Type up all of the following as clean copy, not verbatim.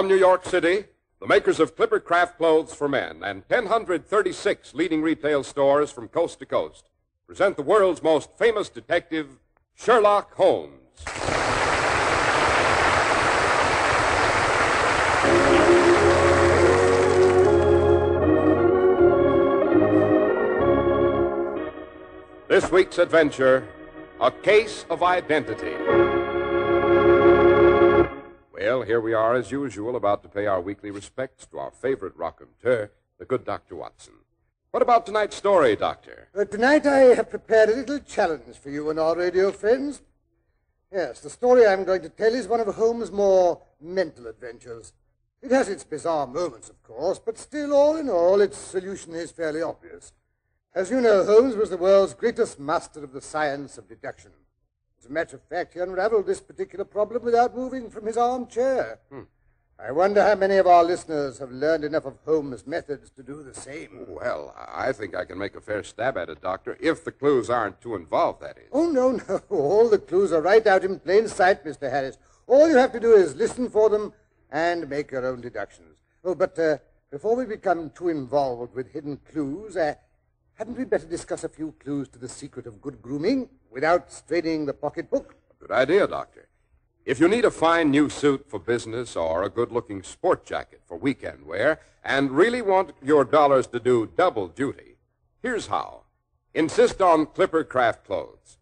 From New York City, the makers of Clipper Craft Clothes for Men and 1,036 leading retail stores from coast to coast present the world's most famous detective, Sherlock Holmes. This week's adventure, A Case of Identity. Well, here we are, as usual, about to pay our weekly respects to our favorite raconteur, the good Dr. Watson. What about tonight's story, Doctor? Tonight I have prepared a little challenge for you and our radio friends. Yes, the story I'm going to tell is one of Holmes' more mental adventures. It has its bizarre moments, of course, but still, all in all, its solution is fairly obvious. As you know, Holmes was the world's greatest master of the science of deduction. As a matter of fact, he unraveled this particular problem without moving from his armchair. I wonder how many of our listeners have learned enough of Holmes' methods to do the same. Well, I think I can make a fair stab at it, Doctor, if the clues aren't too involved, that is. Oh, no. All the clues are right out in plain sight, Mr. Harris. All you have to do is listen for them and make your own deductions. Oh, but before we become too involved with hidden clues, hadn't we better discuss a few clues to the secret of good grooming without straining the pocketbook? Good idea, Doctor. If you need a fine new suit for business or a good-looking sport jacket for weekend wear and really want your dollars to do double duty, here's how. Insist on Clipper Craft Clothes.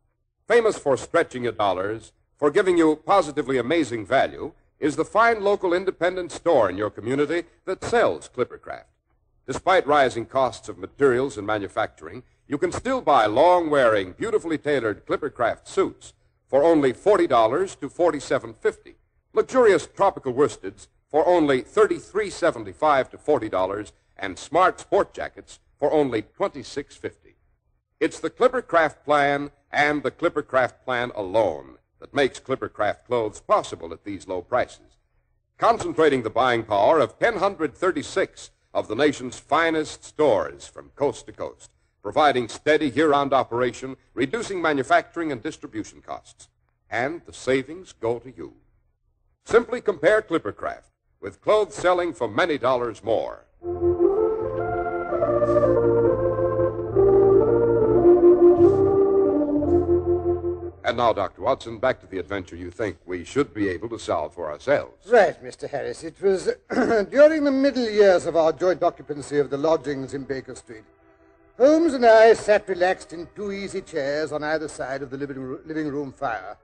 Famous for stretching your dollars, for giving you positively amazing value, is the fine local independent store in your community that sells Clipper Craft. Despite rising costs of materials and manufacturing, you can still buy long-wearing, beautifully tailored Clipper Craft suits for only $40 to $47.50, luxurious tropical worsteds for only $33.75 to $40, and smart sport jackets for only $26.50. It's the Clipper Craft plan and the Clipper Craft plan alone that makes Clipper Craft clothes possible at these low prices, concentrating the buying power of 1,036 of the nation's finest stores from coast to coast, providing steady year-round operation, reducing manufacturing and distribution costs. And the savings go to you. Simply compare Clipper Craft with clothes selling for many dollars more. And now, Dr. Watson, back to the adventure you think we should be able to solve for ourselves. Right, Mr. Harris. It was during the middle years of our joint occupancy of the lodgings in Baker Street. Holmes and I sat relaxed in two easy chairs on either side of the living room fire.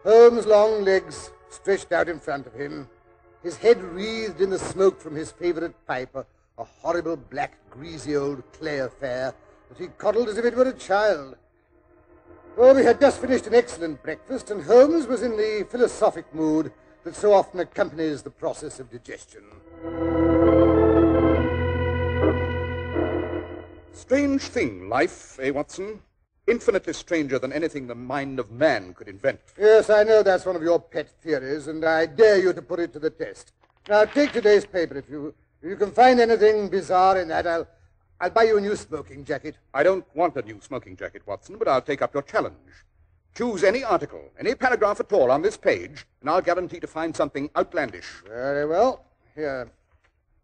Holmes' long legs stretched out in front of him, his head wreathed in the smoke from his favorite pipe, a horrible black, greasy old clay affair that he coddled as if it were a child. Well, we had just finished an excellent breakfast, and Holmes was in the philosophic mood that so often accompanies the process of digestion. Strange thing, life, eh, Watson? Infinitely stranger than anything the mind of man could invent. Yes, I know that's one of your pet theories, and I dare you to put it to the test. Now, take today's paper. If you can find anything bizarre in that, I'll buy you a new smoking jacket. I don't want a new smoking jacket, Watson, but I'll take up your challenge. Choose any article, any paragraph at all on this page, and I'll guarantee to find something outlandish. Very well. Here,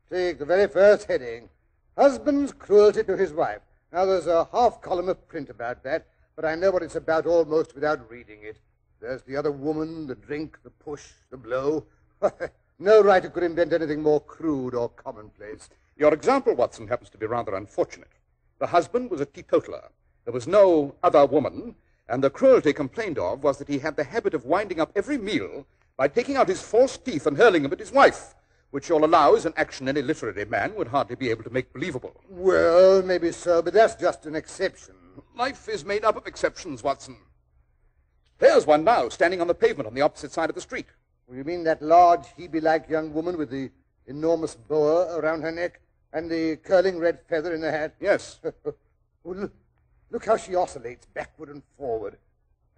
take the very first heading. Husband's cruelty to his wife. Now, there's a half column of print about that, but I know what it's about almost without reading it. There's the other woman, the drink, the push, the blow. No writer could invent anything more crude or commonplace. Your example, Watson, happens to be rather unfortunate. The husband was a teetotaler. There was no other woman, and the cruelty complained of was that he had the habit of winding up every meal by taking out his false teeth and hurling them at his wife, which you'll allow is an action any literary man would hardly be able to make believable. Well, maybe so, but that's just an exception. Life is made up of exceptions, Watson. There's one now, standing on the pavement on the opposite side of the street. You mean that large, Hebe-like young woman with the enormous boa around her neck and the curling red feather in her hat? Yes. Well, look how she oscillates backward and forward,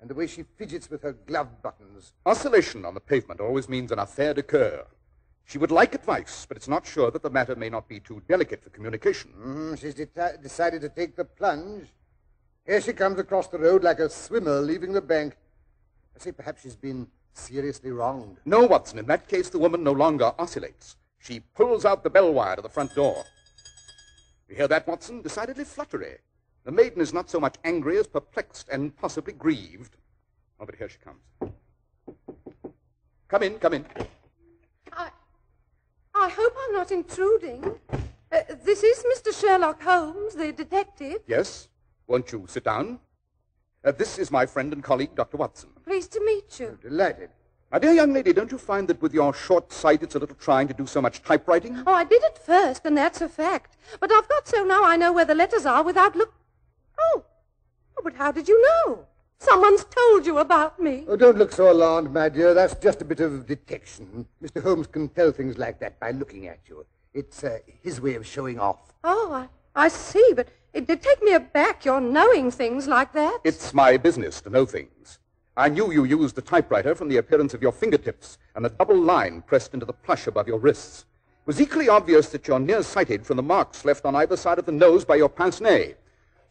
and the way she fidgets with her glove buttons. Oscillation on the pavement always means an affaire de coeur. She would like advice, but it's not sure that the matter may not be too delicate for communication. She's decided to take the plunge. Here she comes across the road like a swimmer leaving the bank. I say perhaps she's been seriously wronged. No, Watson. In that case, the woman no longer oscillates. She pulls out the bell wire to the front door. You hear that, Watson? Decidedly fluttery. The maiden is not so much angry as perplexed and possibly grieved. Oh, but here she comes. Come in, come in. I hope I'm not intruding. This is Mr. Sherlock Holmes, the detective. Yes? Won't you sit down? This is my friend and colleague, Dr. Watson. Pleased to meet you. Delighted. My dear young lady, don't you find that with your short sight it's a little trying to do so much typewriting? Oh, I did at first, and that's a fact. But I've got so now I know where the letters are without Oh, but how did you know? Someone's told you about me. Oh, don't look so alarmed, my dear. That's just a bit of detection. Mr. Holmes can tell things like that by looking at you. It's his way of showing off. Oh, I see, but it did take me aback, your knowing things like that. It's my business to know things. I knew you used the typewriter from the appearance of your fingertips and the double line pressed into the plush above your wrists. It was equally obvious that you're nearsighted from the marks left on either side of the nose by your pince-nez.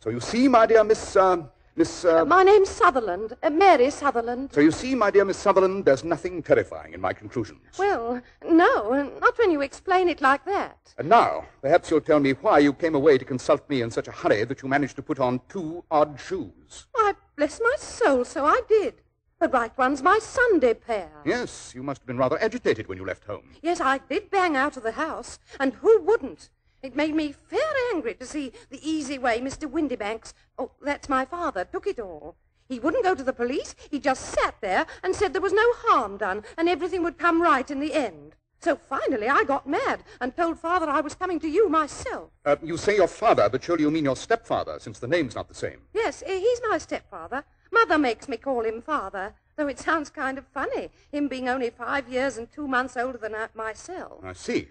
So you see, my dear Miss... My name's Sutherland, Mary Sutherland. So you see, my dear Miss Sutherland, there's nothing terrifying in my conclusions. Well, no, not when you explain it like that. And now, perhaps you'll tell me why you came away to consult me in such a hurry that you managed to put on 2 odd shoes. Why, bless my soul, so I did. The right one's my Sunday pair. Yes, you must have been rather agitated when you left home. Yes, I did bang out of the house, and who wouldn't? It made me fair angry to see the easy way Mr. Windybanks, oh, that's my father, took it all. He wouldn't go to the police. He just sat there and said there was no harm done and everything would come right in the end. So finally I got mad and told Father I was coming to you myself. You say your father, but surely you mean your stepfather, since the name's not the same. Yes, he's my stepfather. Mother makes me call him Father, though it sounds kind of funny, him being only 5 years and 2 months older than myself. I see.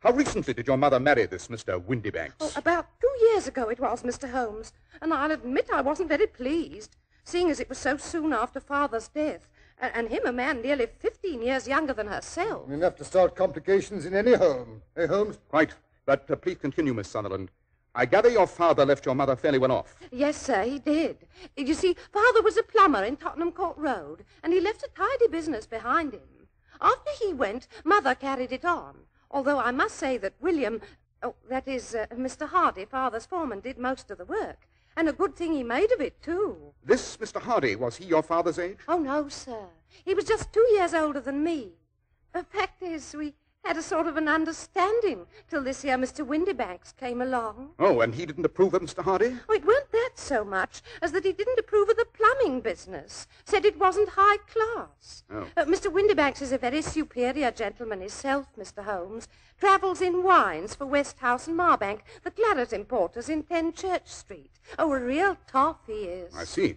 How recently did your mother marry this Mr. Windybanks? Oh, about 2 years ago it was, Mr. Holmes, and I'll admit I wasn't very pleased, seeing as it was so soon after Father's death, and him a man nearly 15 years younger than herself. Enough to start complications in any home. Eh, Holmes? Quite. But please continue, Miss Sutherland. I gather your father left your mother fairly well off. Yes, sir, he did. You see, Father was a plumber in Tottenham Court Road, and he left a tidy business behind him. After he went, Mother carried it on. Although I must say that William, Mr. Hardy, Father's foreman, did most of the work. And a good thing he made of it, too. This Mr. Hardy, was he your father's age? Oh, no, sir. He was just 2 years older than me. The fact is, we had a sort of an understanding till this here Mr. Windybanks came along. Oh, and he didn't approve of Mr. Hardy? Oh, it weren't that so much as that he didn't approve of the plumbing business. Said it wasn't high class. Oh. Mr. Windybanks is a very superior gentleman himself, Mr. Holmes. Travels in wines for Westhouse and Marbank, the claret importers in 10 Church Street. Oh, a real toff he is. I see.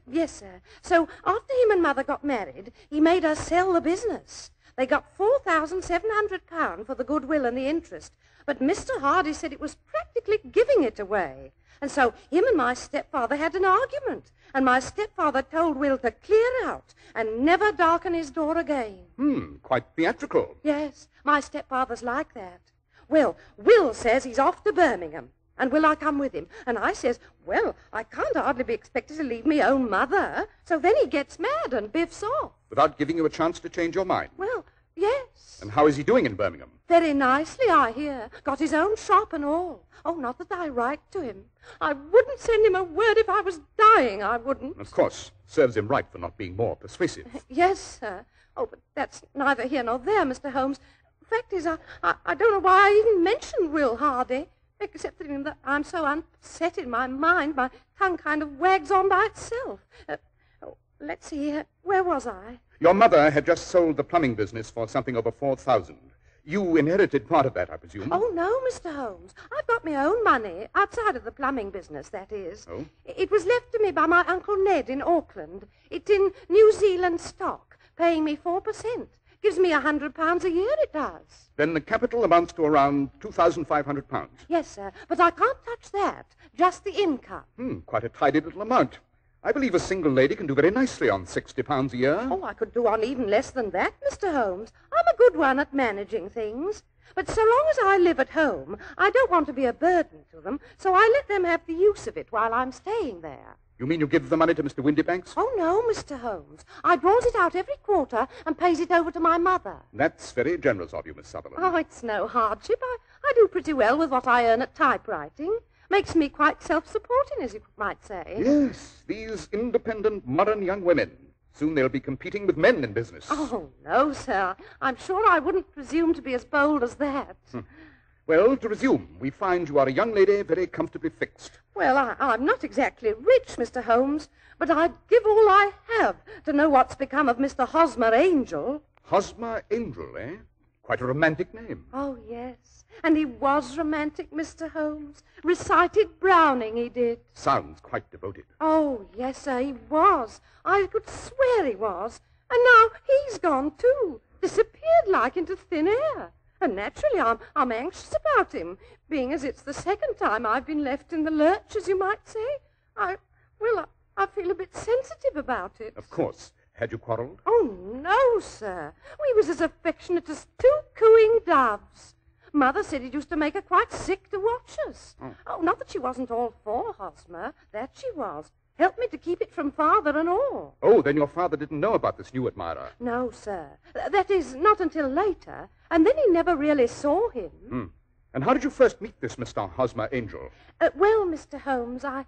Yes, sir. So after him and Mother got married, he made us sell the business. They got £4,700 for the goodwill and the interest, but Mr. Hardy said it was practically giving it away. And so him and my stepfather had an argument, and my stepfather told Will to clear out and never darken his door again. Quite theatrical. Yes, my stepfather's like that. Well, Will says he's off to Birmingham, and will I come with him? And I says, well, I can't hardly be expected to leave me own mother. So then he gets mad and biffs off. Without giving you a chance to change your mind? Well, yes. And how is he doing in Birmingham? Very nicely, I hear. Got his own shop and all. Oh, not that I write to him. I wouldn't send him a word if I was dying, I wouldn't. Of course. Serves him right for not being more persuasive. Yes, sir. Oh, but that's neither here nor there, Mr. Holmes. Fact is, I don't know why I even mentioned Will Hardy. Except that I'm so upset in my mind, my tongue kind of wags on by itself. Let's see, where was I? Your mother had just sold the plumbing business for something over 4,000. You inherited part of that, I presume? Oh, no, Mr. Holmes. I've got my own money, outside of the plumbing business, that is. Oh? It was left to me by my Uncle Ned in Auckland. It's in New Zealand stock, paying me 4%. Gives me £100 a year, it does. Then the capital amounts to around £2,500. Yes, sir, but I can't touch that. Just the income. Quite a tidy little amount. I believe a single lady can do very nicely on £60 a year. Oh, I could do on even less than that, Mr. Holmes. I'm a good one at managing things. But so long as I live at home, I don't want to be a burden to them, so I let them have the use of it while I'm staying there. You mean you give the money to Mr. Windybanks? Oh, no, Mr. Holmes. I draws it out every quarter and pays it over to my mother. That's very generous of you, Miss Sutherland. Oh, it's no hardship. I do pretty well with what I earn at typewriting. Makes me quite self-supporting, as you might say. Yes, these independent, modern young women. Soon they'll be competing with men in business. Oh, no, sir. I'm sure I wouldn't presume to be as bold as that. Well, to resume, we find you are a young lady very comfortably fixed. Well, I'm not exactly rich, Mr. Holmes, but I'd give all I have to know what's become of Mr. Hosmer Angel. Hosmer Angel, eh? Quite a romantic name. Oh, yes. And he was romantic, Mr. Holmes. Recited Browning, he did. Sounds quite devoted. Oh, yes, sir, he was. I could swear he was. And now he's gone, too. Disappeared like into thin air. And naturally, I'm anxious about him, being as it's the second time I've been left in the lurch, as you might say. I feel a bit sensitive about it. Of course. Had you quarreled? Oh, no, sir. We was as affectionate as two cooing doves. Mother said it used to make her quite sick to watch us. Oh, not that she wasn't all for Hosmer. That she was. Helped me to keep it from father and all. Oh, then your father didn't know about this new admirer. No, sir. That is, not until later. And then he never really saw him. And how did you first meet this Mr. Hosmer Angel? Well, Mr. Holmes, I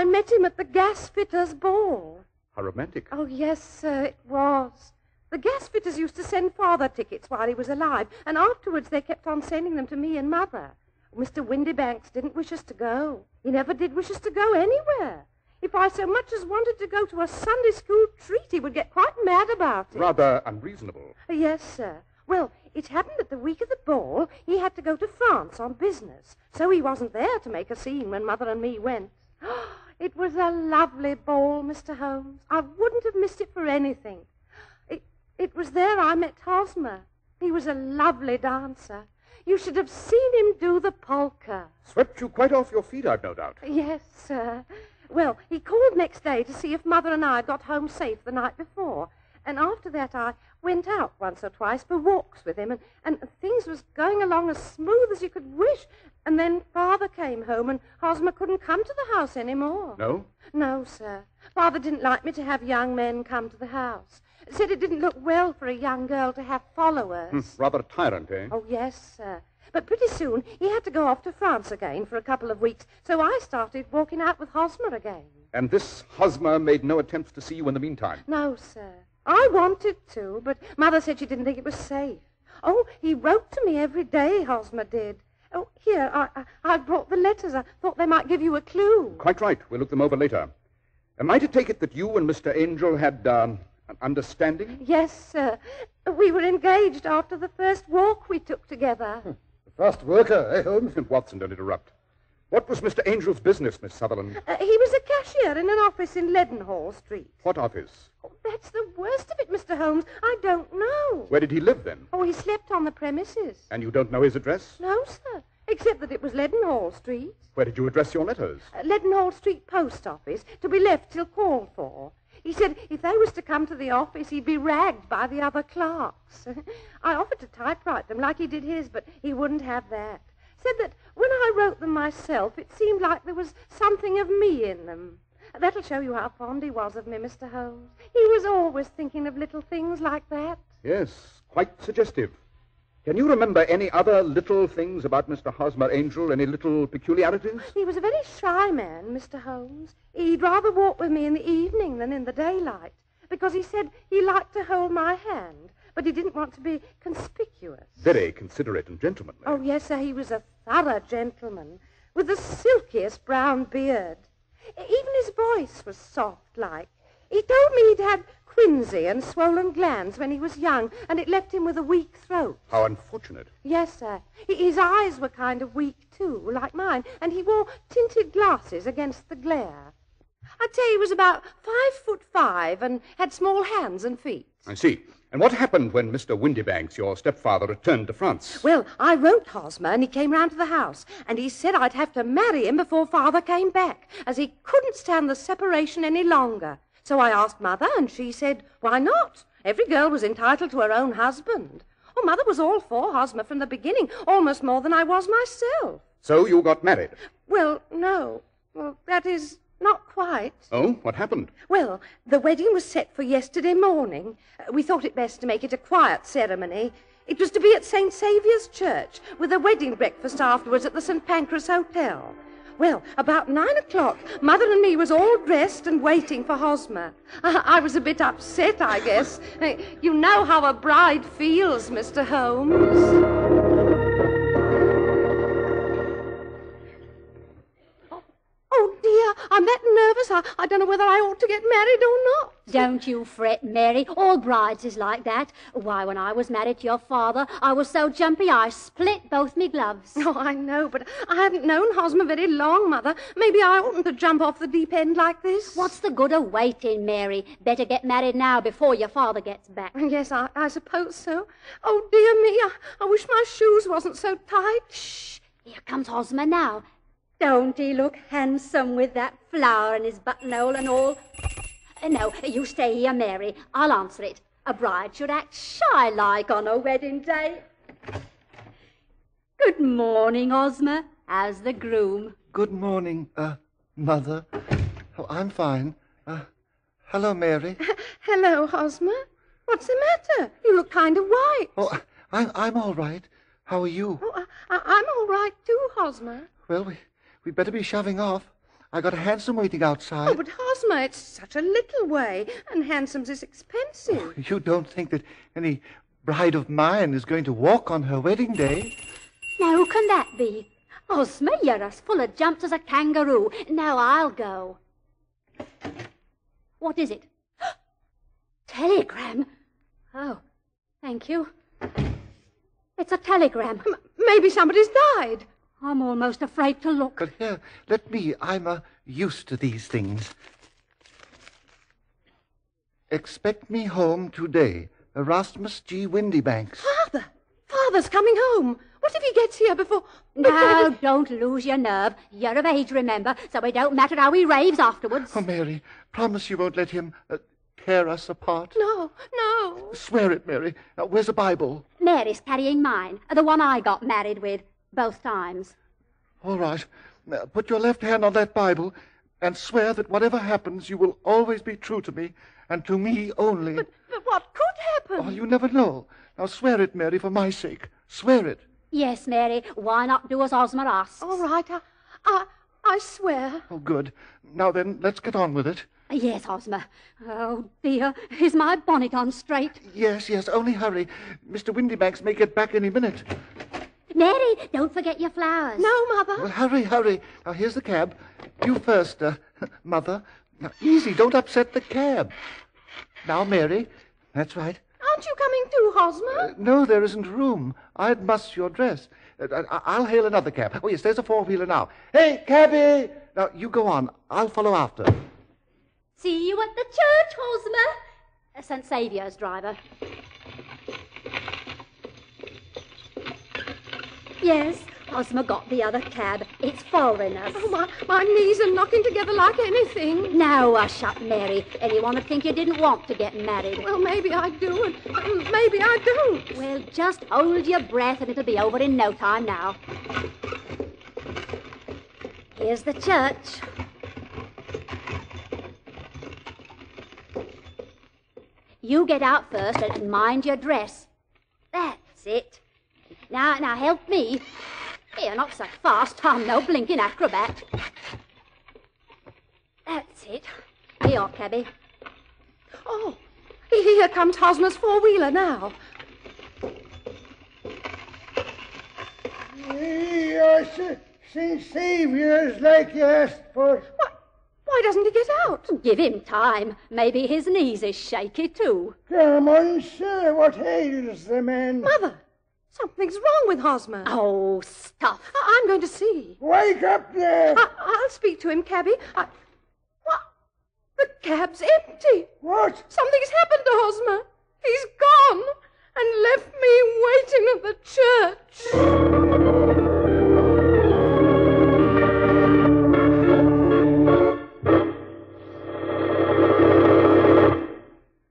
met him at the gasfitter's ball. How romantic. Oh, yes, sir, it was. The gasfitters used to send father tickets while he was alive, and afterwards they kept on sending them to me and mother. Mr. Windybanks didn't wish us to go. He never did wish us to go anywhere. If I so much as wanted to go to a Sunday school treat, he would get quite mad about it. Rather unreasonable. Yes, sir. Well, it happened that the week of the ball, he had to go to France on business, so he wasn't there to make a scene when Mother and me went. It was a lovely ball, Mr. Holmes. I wouldn't have missed it for anything. It was there I met Hosmer. He was a lovely dancer. You should have seen him do the polka. Swept you quite off your feet, I've no doubt. Yes, sir. Well, he called next day to see if Mother and I had got home safe the night before. And after that, I went out once or twice for walks with him, and things was going along as smooth as you could wish. And then Father came home, and Hosmer couldn't come to the house any more. No? No, sir. Father didn't like me to have young men come to the house. Said it didn't look well for a young girl to have followers. Rather a tyrant, eh? Oh, yes, sir. But pretty soon he had to go off to France again for a couple of weeks, so I started walking out with Hosmer again. And this Hosmer made no attempts to see you in the meantime? No, sir. I wanted to, but Mother said she didn't think it was safe. Oh, he wrote to me every day, Hosmer did. Oh, here, I brought the letters. I thought they might give you a clue. Quite right. We'll look them over later. Am I to take it that you and Mr. Angel had an understanding? Yes, sir. We were engaged after the first walk we took together. The first worker, eh, Holmes? Watson, don't interrupt. What was Mr. Angel's business, Miss Sutherland? He was a cashier in an office in Leadenhall Street. What office? Oh, that's the worst of it, Mr. Holmes. I don't know. Where did he live, then? Oh, he slept on the premises. And you don't know his address? No, sir, except that it was Leadenhall Street. Where did you address your letters? Leadenhall Street Post Office, to be left till called for. He said if they was to come to the office, he'd be ragged by the other clerks. I offered to typewrite them like he did his, but he wouldn't have that. Said that when I wrote them myself, it seemed like there was something of me in them. That'll show you how fond he was of me, Mr. Holmes. He was always thinking of little things like that. Yes, quite suggestive. Can you remember any other little things about Mr. Hosmer Angel? Any little peculiarities? He was a very shy man, Mr. Holmes. He'd rather walk with me in the evening than in the daylight, because he said he liked to hold my hand, but he didn't want to be conspicuous. Very considerate and gentlemanly. Oh, yes, sir, he was a thorough gentleman, with the silkiest brown beard. Even his voice was soft-like. He told me he'd had quinsy and swollen glands when he was young, and it left him with a weak throat. How unfortunate. Yes, sir. His eyes were kind of weak, too, like mine, and he wore tinted glasses against the glare. I'd say he was about 5'5" and had small hands and feet. I see. And what happened when Mr. Windybanks, your stepfather, returned to France? Well, I wrote Hosmer, and he came round to the house, and he said I'd have to marry him before Father came back, as he couldn't stand the separation any longer. So I asked Mother, and she said, why not? Every girl was entitled to her own husband. Oh, Mother was all for Hosmer from the beginning, almost more than I was myself. So you got married? Well, no. Well, that is... not quite. Oh, what happened? Well, the wedding was set for yesterday morning. We thought it best to make it a quiet ceremony. It was to be at St. Saviour's Church, with a wedding breakfast afterwards at the St. Pancras Hotel. Well, about 9 o'clock, Mother and me was all dressed and waiting for Hosmer. I was a bit upset, I guess. You know how a bride feels, Mr. Holmes. Oh, dear, I'm that nervous, I don't know whether I ought to get married or not. Don't you fret, Mary. All brides is like that. Why, when I was married to your father, I was so jumpy I split both me gloves. Oh, I know, but I haven't known Hosmer very long, Mother. Maybe I oughtn't to jump off the deep end like this. What's the good of waiting, Mary? Better get married now before your father gets back. Yes, I suppose so. Oh, dear me, I wish my shoes wasn't so tight. Shh, here comes Hosmer now. Don't he look handsome with that flower in his buttonhole and all? No, you stay here, Mary. I'll answer it. A bride should act shy-like on her wedding day. Good morning, Hosmer. How's the groom? Good morning, Mother. Oh, I'm fine. Hello, Mary. Hello, Hosmer. What's the matter? You look kind of white. Oh, I'm all right. How are you? Oh, I'm all right too, Hosmer. Well, we'd better be shoving off. I got a hansom waiting outside. Oh, but Hosmer, it's such a little way, and hansoms is expensive. Oh, you don't think that any bride of mine is going to walk on her wedding day? Now, who can that be? Hosmer, you're as full of jumps as a kangaroo. Now I'll go. What is it? Telegram? Oh, thank you. It's a telegram. Maybe somebody's died. I'm almost afraid to look. But here, let me. I'm used to these things. Expect me home today. Erasmus G. Windybanks. Father's coming home. What if he gets here before... Now, don't lose your nerve. You're of age, remember, so it don't matter how he raves afterwards. Oh, Mary, promise you won't let him tear us apart. No. Swear it, Mary. Now, where's the Bible? Mary's carrying mine, the one I got married with, both times. All right. Now, put your left hand on that Bible and swear that whatever happens, you will always be true to me and to me only. But what could happen? Oh, you never know. Now, swear it, Mary, for my sake. Swear it. Yes, Mary. Why not do as Hosmer asks? All right. I swear. Oh, good. Now then, let's get on with it. Yes, Hosmer. Oh, dear. Is my bonnet on straight? Yes, only hurry. Mr. Windybanks may get back any minute. Mary, don't forget your flowers. No, Mother. Well, hurry. Now, here's the cab. You first, Mother. Now, easy, don't upset the cab. Now, Mary. That's right. Aren't you coming too, Hosmer? No, there isn't room. I'd muss your dress. I'll hail another cab. Oh, yes, there's a four-wheeler now. Hey, cabby! Now, you go on. I'll follow after. See you at the church, Hosmer. St. Saviour's driver. Yes, Hosmer got the other cab. It's following us. Oh, my knees are knocking together like anything. Now, hush up, Mary. Anyone would think you didn't want to get married. Well, maybe I do, and maybe I don't. Well, just hold your breath and it'll be over in no time now. Here's the church. You get out first and mind your dress. That's it. Now help me. Here, not so fast. I'm no blinking acrobat. That's it. Here, cabby. Oh, here comes Hosmer's four-wheeler now. St. Saviour's like you asked for. Why doesn't he get out? Give him time. Maybe his knees is shaky, too. Come on, sir. What ails the man? Mother, something's wrong with Hosmer. Oh, stuff. I'm going to see. Wake up there. I'll speak to him, cabby. The cab's empty. What? Something's happened to Hosmer. He's gone and left me waiting at the church.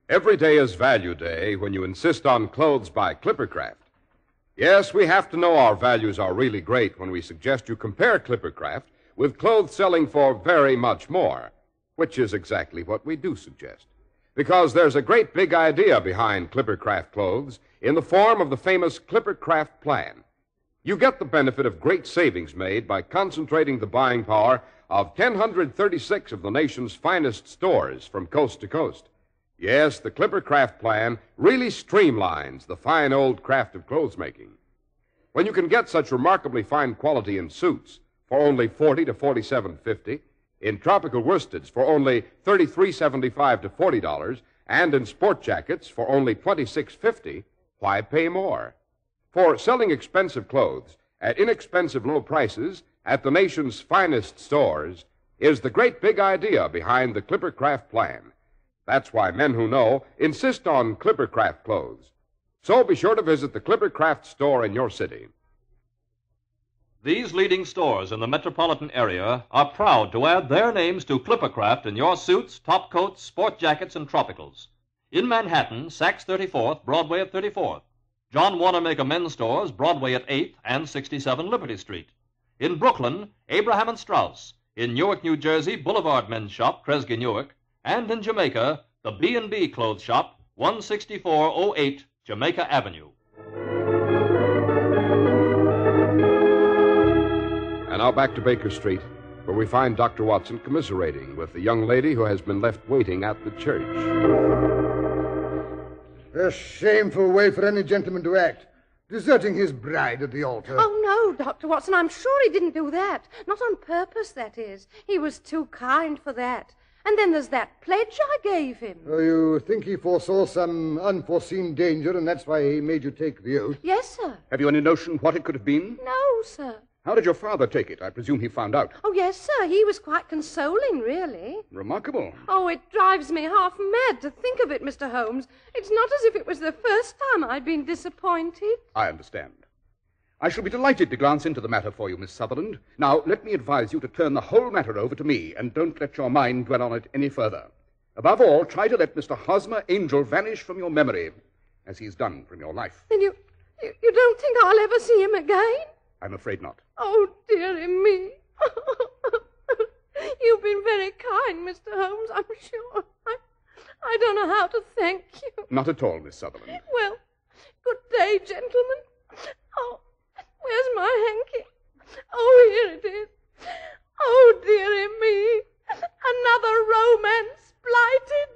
Every day is value day when you insist on clothes by Clippercraft. Yes, we have to know our values are really great when we suggest you compare Clippercraft with clothes selling for very much more, which is exactly what we do suggest. Because there's a great big idea behind Clippercraft clothes in the form of the famous Clippercraft plan. You get the benefit of great savings made by concentrating the buying power of 1,036 of the nation's finest stores from coast to coast. Yes, the Clippercraft plan really streamlines the fine old craft of clothes making. When you can get such remarkably fine quality in suits for only $40 to $47.50, in tropical worsteds for only $33.75 to $40, and in sport jackets for only $26.50, why pay more? For selling expensive clothes at inexpensive low prices at the nation's finest stores is the great big idea behind the Clippercraft plan. That's why men who know insist on Clippercraft clothes. So be sure to visit the Clippercraft store in your city. These leading stores in the metropolitan area are proud to add their names to Clippercraft in your suits, top coats, sport jackets, and tropicals. In Manhattan, Saks 34th, Broadway at 34th. John Wanamaker Men's Stores, Broadway at 8th and 67 Liberty Street. In Brooklyn, Abraham and Strauss. In Newark, New Jersey, Boulevard Men's Shop, Kresge Newark. And in Jamaica, the B&B Clothes Shop, 16408 Jamaica Avenue. And now back to Baker Street, where we find Dr. Watson commiserating with the young lady who has been left waiting at the church. A shameful way for any gentleman to act, deserting his bride at the altar. Oh, no, Dr. Watson, I'm sure he didn't do that. Not on purpose, that is. He was too kind for that. And then there's that pledge I gave him. Oh, you think he foresaw some unforeseen danger, and that's why he made you take the oath? Yes, sir. Have you any notion what it could have been? No, sir. How did your father take it? I presume he found out. Oh, yes, sir. He was quite consoling, really. Remarkable. Oh, it drives me half mad to think of it, Mr. Holmes. It's not as if it was the first time I'd been disappointed. I understand. I shall be delighted to glance into the matter for you, Miss Sutherland. Now, let me advise you to turn the whole matter over to me, and don't let your mind dwell on it any further. Above all, try to let Mr. Hosmer Angel vanish from your memory, as he's done from your life. Then you don't think I'll ever see him again? I'm afraid not. Oh, dearie me. You've been very kind, Mr. Holmes, I'm sure. I don't know how to thank you. Not at all, Miss Sutherland. Well, good day, gentlemen. Oh, where's my hanky? Oh, here it is. Oh, dearie me. Another romance blighted.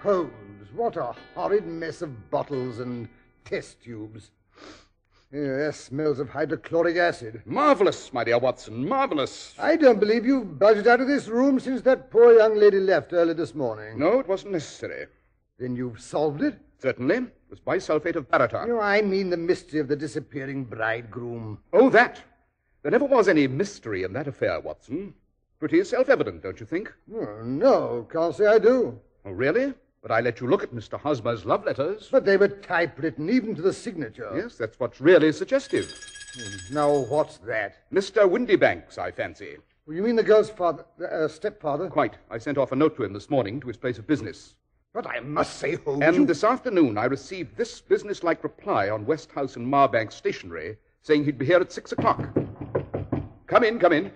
Holmes, what a horrid mess of bottles and test tubes. That smells of hydrochloric acid. Marvelous, my dear Watson, marvelous. I don't believe you've buzzed out of this room since that poor young lady left early this morning. No, it wasn't necessary. Then you've solved it? Certainly. It was bisulfate of baryton. No, I mean the mystery of the disappearing bridegroom. Oh, that. There never was any mystery in that affair, Watson. Pretty self-evident, don't you think? Oh, no, can't say I do. Oh, really? But I let you look at Mr. Hosmer's love letters. But they were typewritten, even to the signature. Yes, that's what's really suggestive. Now, what's that? Mr. Windybanks, I fancy. Well, you mean the girl's father, stepfather? Quite. I sent off a note to him this morning to his place of business. But I must say, Holmes... And this afternoon I received this businesslike reply on West House and Marbank stationery saying he'd be here at 6 o'clock. Come in, come in.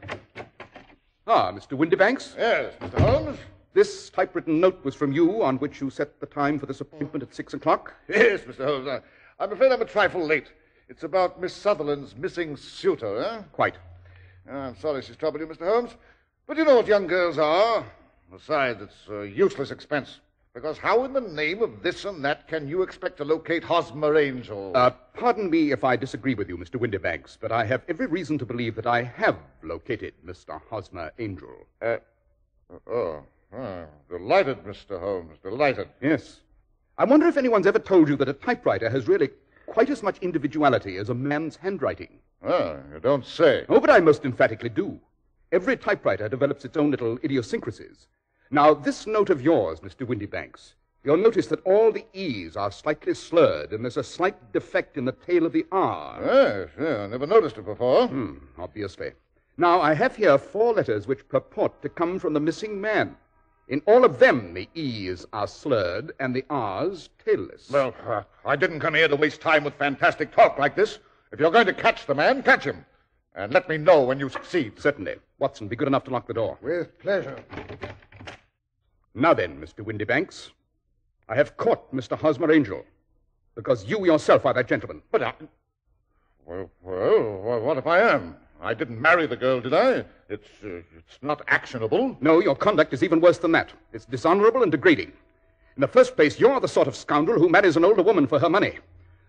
Ah, Mr. Windybanks? Yes, Mr. Holmes? This typewritten note was from you on which you set the time for this appointment at 6 o'clock? Yes, Mr. Holmes. I'm afraid I'm a trifle late. It's about Miss Sutherland's missing suitor, eh? Quite. I'm sorry she's troubled you, Mr. Holmes. But you know what young girls are. Besides, it's a useless expense. Because how in the name of this and that can you expect to locate Hosmer Angel? Pardon me if I disagree with you, Mr. Windybanks, but I have every reason to believe that I have located Mr. Hosmer Angel. Delighted, Mr. Holmes, delighted. Yes. I wonder if anyone's ever told you that a typewriter has really quite as much individuality as a man's handwriting. You don't say. Oh, but I most emphatically do. Every typewriter develops its own little idiosyncrasies. Now, this note of yours, Mr. Windybanks, you'll notice that all the E's are slightly slurred, and there's a slight defect in the tail of the R. Yes, I never noticed it before. Obviously. Now, I have here 4 letters which purport to come from the missing man. In all of them, the E's are slurred and the R's tailless. Well, I didn't come here to waste time with fantastic talk like this. If you're going to catch the man, catch him. And let me know when you succeed. Certainly. Watson, be good enough to lock the door. With pleasure. Now then, Mr. Windybanks, I have caught Mr. Hosmer Angel, because you yourself are that gentleman. But Well, what if I am? I didn't marry the girl, did I? It's not actionable. No, your conduct is even worse than that. It's dishonorable and degrading. In the first place, you're the sort of scoundrel who marries an older woman for her money.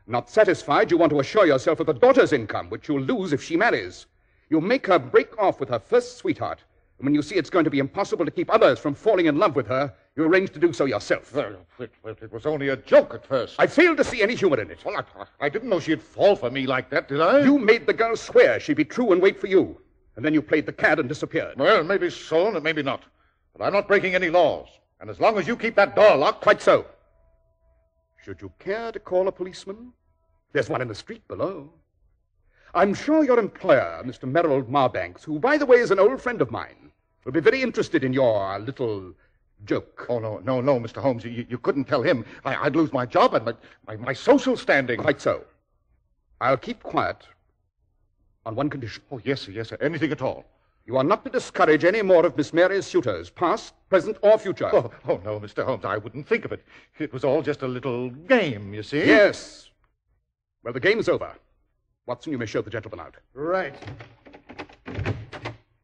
Not satisfied, you want to assure yourself of the daughter's income, which you'll lose if she marries. You make her break off with her first sweetheart. And when you see it's going to be impossible to keep others from falling in love with her, you arrange to do so yourself. Well, it was only a joke at first. I failed to see any humor in it. Well, I didn't know she'd fall for me like that, did I? You made the girl swear she'd be true and wait for you. And then you played the cad and disappeared. Well, maybe so, and maybe not. But I'm not breaking any laws. And as long as you keep that door locked... Quite so. Should you care to call a policeman? There's one in the street below. I'm sure your employer, Mr. Merrill Marbanks, who, by the way, is an old friend of mine, will be very interested in your little joke. Oh, no, Mr. Holmes. You couldn't tell him. I'd lose my job and my social standing. Quite so. I'll keep quiet on one condition. Oh, yes, sir. Anything at all. You are not to discourage any more of Miss Mary's suitors, past, present, or future. Oh, no, Mr. Holmes. I wouldn't think of it. It was all just a little game, you see. Yes. Well, the game's over. Watson, you may show the gentleman out. Right.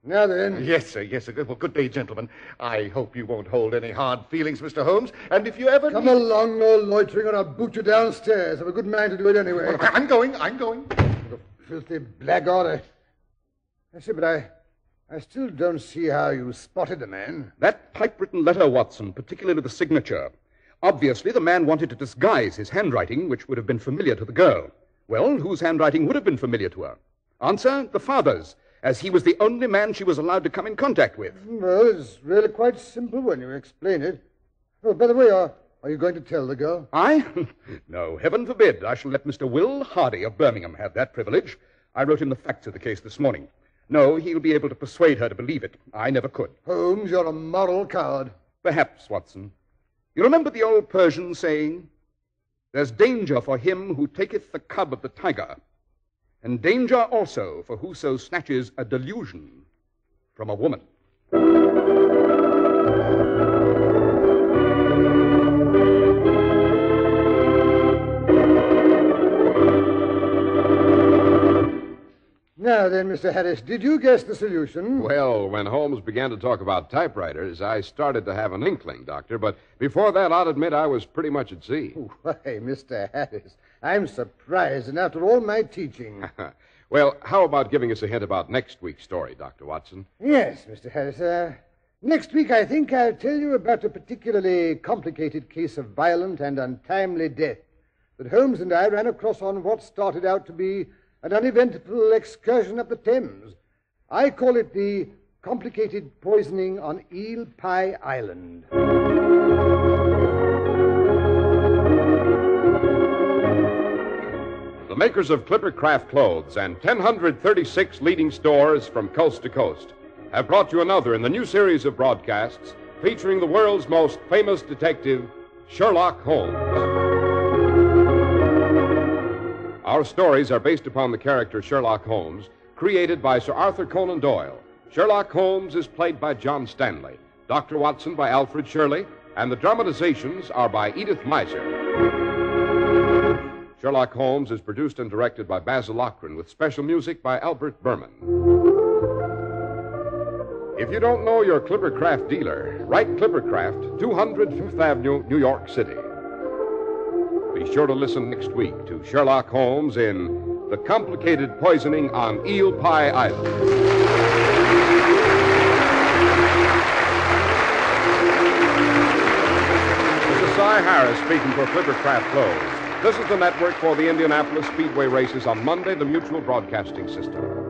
Now then. Yes, sir. Well, good day, gentlemen. I hope you won't hold any hard feelings, Mr. Holmes. And if you ever... Come along, no loitering, or I'll boot you downstairs. I'm a good man to do it anyway. Well, I'm going. You filthy blackguard. I say, but I still don't see how you spotted the man. That typewritten letter, Watson, particularly the signature. Obviously, the man wanted to disguise his handwriting, which would have been familiar to the girl. Well, whose handwriting would have been familiar to her? Answer, the father's, as he was the only man she was allowed to come in contact with. Well, it's really quite simple when you explain it. Oh, by the way, are you going to tell the girl? I? No, heaven forbid. I shall let Mr. Will Hardy of Birmingham have that privilege. I wrote him the facts of the case this morning. No, he'll be able to persuade her to believe it. I never could. Holmes, you're a moral coward. Perhaps, Watson. You remember the old Persian saying, "There's danger for him who taketh the cub of the tiger, and danger also for whoso snatches a delusion from a woman." Now then, Mr. Harris, did you guess the solution? Well, when Holmes began to talk about typewriters, I started to have an inkling, Doctor, but before that, I'll admit I was pretty much at sea. Why, Mr. Harris, I'm surprised, and after all my teaching. Well, how about giving us a hint about next week's story, Dr. Watson? Yes, Mr. Harris. Next week, I think I'll tell you about a particularly complicated case of violent and untimely death that Holmes and I ran across on what started out to be an uneventful excursion up the Thames. I call it the complicated poisoning on Eel Pie Island. The makers of Clipper Craft Clothes and 1,036 leading stores from coast to coast have brought you another in the new series of broadcasts featuring the world's most famous detective, Sherlock Holmes. Our stories are based upon the character Sherlock Holmes, created by Sir Arthur Conan Doyle. Sherlock Holmes is played by John Stanley, Dr. Watson by Alfred Shirley, and the dramatizations are by Edith Meiser. Sherlock Holmes is produced and directed by Basil Lochran, with special music by Albert Berman. If you don't know your Clippercraft dealer, write Clippercraft, 200 Fifth Avenue, New York City. Be sure to listen next week to Sherlock Holmes in The Complicated Poisoning on Eel Pie Island. Roy Harris speaking for Clippercraft Clothes. This is the network for the Indianapolis Speedway races on Monday, the Mutual Broadcasting System.